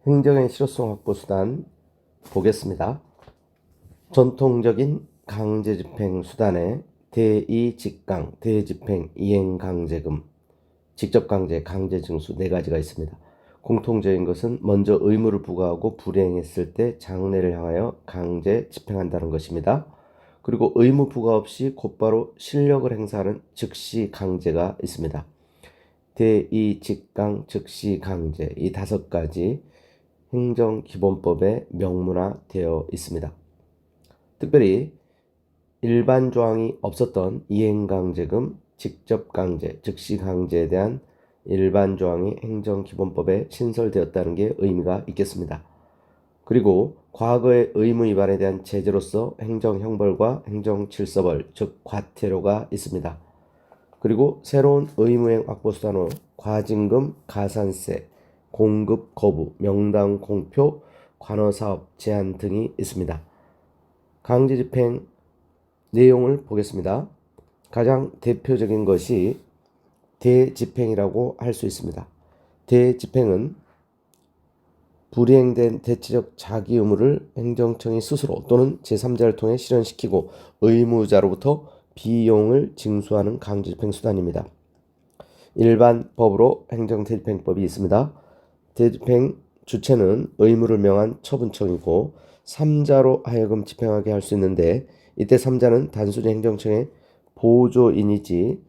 행정의 실효성 확보 수단 보겠습니다. 전통적인 강제집행 수단에 대이직강, 대집행, 이행강제금, 직접강제, 강제징수 네 가지가 있습니다. 공통적인 것은 먼저 의무를 부과하고 불이행했을 때 장래를 향하여 강제 집행한다는 것입니다. 그리고 의무 부과 없이 곧바로 실력을 행사하는 즉시 강제가 있습니다. 대이직강, 즉시 강제 이 다섯 가지 행정기본법에 명문화되어 있습니다. 특별히 일반 조항이 없었던 이행강제금, 직접강제, 즉시강제에 대한 일반 조항이 행정기본법에 신설되었다는 게 의미가 있겠습니다. 그리고 과거의 의무 위반에 대한 제재로서 행정형벌과 행정질서벌, 즉 과태료가 있습니다. 그리고 새로운 의무행 확보수단으로 과징금, 가산세, 공급 거부, 명당 공표, 관어사업 제한 등이 있습니다. 강제집행 내용을 보겠습니다. 가장 대표적인 것이 대집행이라고 할 수 있습니다. 대집행은 불이행된 대체적 자기 의무를 행정청이 스스로 또는 제3자를 통해 실현시키고 의무자로부터 비용을 징수하는 강제집행 수단입니다. 일반 법으로 행정대집행법이 있습니다. 대집행 주체는 의무를 명한 처분청이고 3자로 하여금 집행하게 할 수 있는데 이때 3자는 단순히 행정청의 보조인이지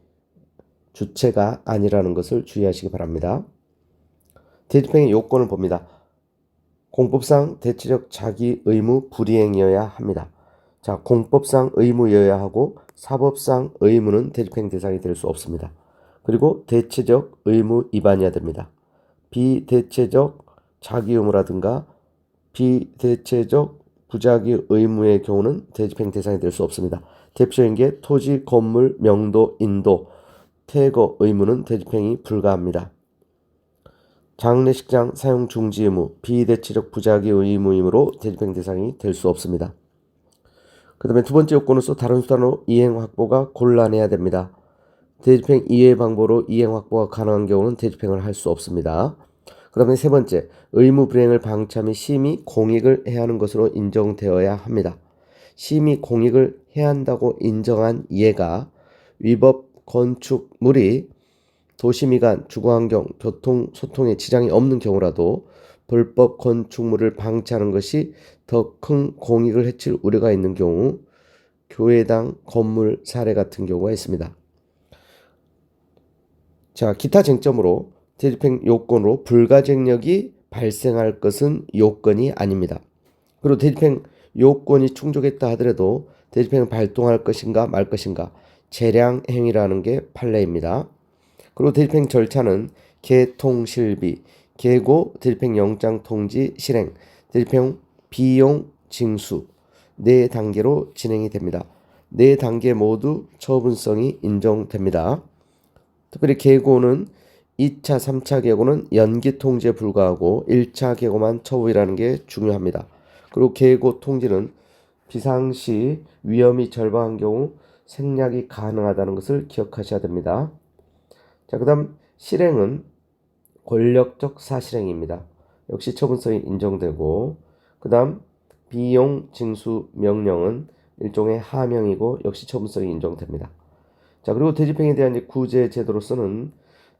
주체가 아니라는 것을 주의하시기 바랍니다. 대집행의 요건을 봅니다. 공법상 대체적 자기 의무 불이행이어야 합니다. 자, 공법상 의무여야 하고 사법상 의무는 대집행 대상이 될 수 없습니다. 그리고 대체적 의무 위반이어야 됩니다. 비대체적 자기 의무라든가 비대체적 부자기 의무의 경우는 대집행 대상이 될 수 없습니다. 대표적인 게 토지, 건물, 명도, 인도, 퇴거 의무는 대집행이 불가합니다. 장례식장 사용 중지 의무, 비대체적 부자기 의무이므로 대집행 대상이 될 수 없습니다. 그 다음에 두 번째 요건으로서 다른 수단으로 이행 확보가 곤란해야 됩니다. 대집행 이외의 방법으로 이행 확보가 가능한 경우는 대집행을 할 수 없습니다. 그 다음에 세 번째, 의무 불이행을 방치하 및 심히 공익을 해야 하는 것으로 인정되어야 합니다. 심히 공익을 해야 한다고 인정한 예가 위법 건축물이 도시미관, 주거환경, 교통, 소통에 지장이 없는 경우라도 불법 건축물을 방치하는 것이 더 큰 공익을 해칠 우려가 있는 경우 교회당 건물 사례 같은 경우가 있습니다. 자, 기타 쟁점으로 대집행 요건으로 불가증력이 발생할 것은 요건이 아닙니다. 그리고 대집행 요건이 충족했다 하더라도 대집행을 발동할 것인가 말 것인가 재량행위라는 게 판례입니다. 그리고 대집행 절차는 개통실비, 계고, 대집행 영장 통지 실행, 대집행 비용 징수 네 단계로 진행이 됩니다. 네 단계 모두 처분성이 인정됩니다. 특별히 계고는 2차, 3차 계고는 연기 통지에 불과하고 1차 계고만 처분이라는 게 중요합니다. 그리고 계고 통지는 비상시 위험이 절박한 경우 생략이 가능하다는 것을 기억하셔야 됩니다. 자, 그 다음 실행은 권력적 사실행입니다. 역시 처분성이 인정되고 그 다음 비용 징수 명령은 일종의 하명이고 역시 처분성이 인정됩니다. 자, 그리고 대집행에 대한 구제 제도로서는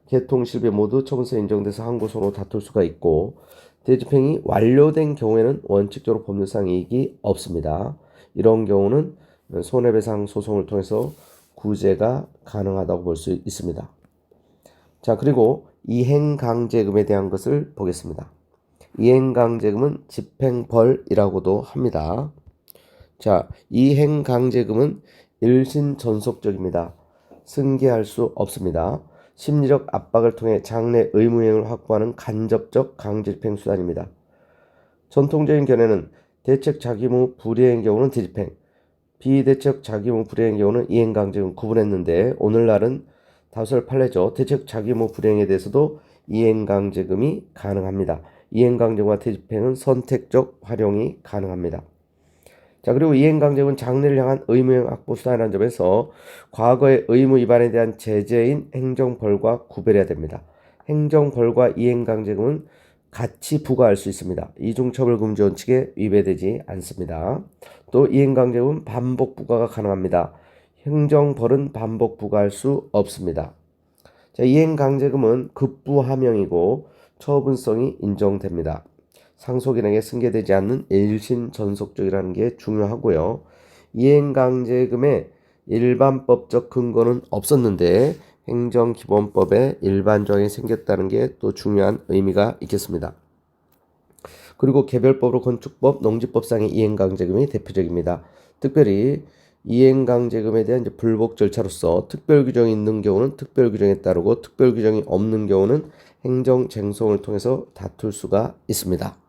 개통 실비 모두 처분서 인정돼서 항고소로 다툴 수가 있고 대집행이 완료된 경우에는 원칙적으로 법률상 이익이 없습니다. 이런 경우는 손해배상 소송을 통해서 구제가 가능하다고 볼 수 있습니다. 자, 그리고 이행강제금에 대한 것을 보겠습니다. 이행강제금은 집행벌이라고도 합니다. 자, 이행강제금은 일신전속적입니다. 승계할 수 없습니다. 심리적 압박을 통해 장래 의무행을 확보하는 간접적 강제집행 수단입니다. 전통적인 견해는 대책 자기무 불이행 경우는 대집행, 비대책 자기무 불이행 경우는 이행강제금 구분했는데 오늘날은 다수의 판례죠. 대책 자기무 불이행에 대해서도 이행강제금이 가능합니다. 이행강제금과 대집행은 선택적 활용이 가능합니다. 자, 그리고 이행강제금은 장래를 향한 의무행 확보 수단이라는 점에서 과거의 의무 위반에 대한 제재인 행정벌과 구별해야 됩니다. 행정벌과 이행강제금은 같이 부과할 수 있습니다. 이중처벌 금지 원칙에 위배되지 않습니다. 또 이행강제금은 반복 부과가 가능합니다. 행정벌은 반복 부과할 수 없습니다. 자, 이행강제금은 급부하명이고 처분성이 인정됩니다. 상속인에게 승계되지 않는 일신전속적이라는 게 중요하고요. 이행강제금의 일반법적 근거는 없었는데 행정기본법에 일반조항이 생겼다는 게 또 중요한 의미가 있겠습니다. 그리고 개별법으로 건축법, 농지법상의 이행강제금이 대표적입니다. 특별히 이행강제금에 대한 이제 불복 절차로서 특별규정이 있는 경우는 특별규정에 따르고 특별규정이 없는 경우는 행정쟁송을 통해서 다툴 수가 있습니다.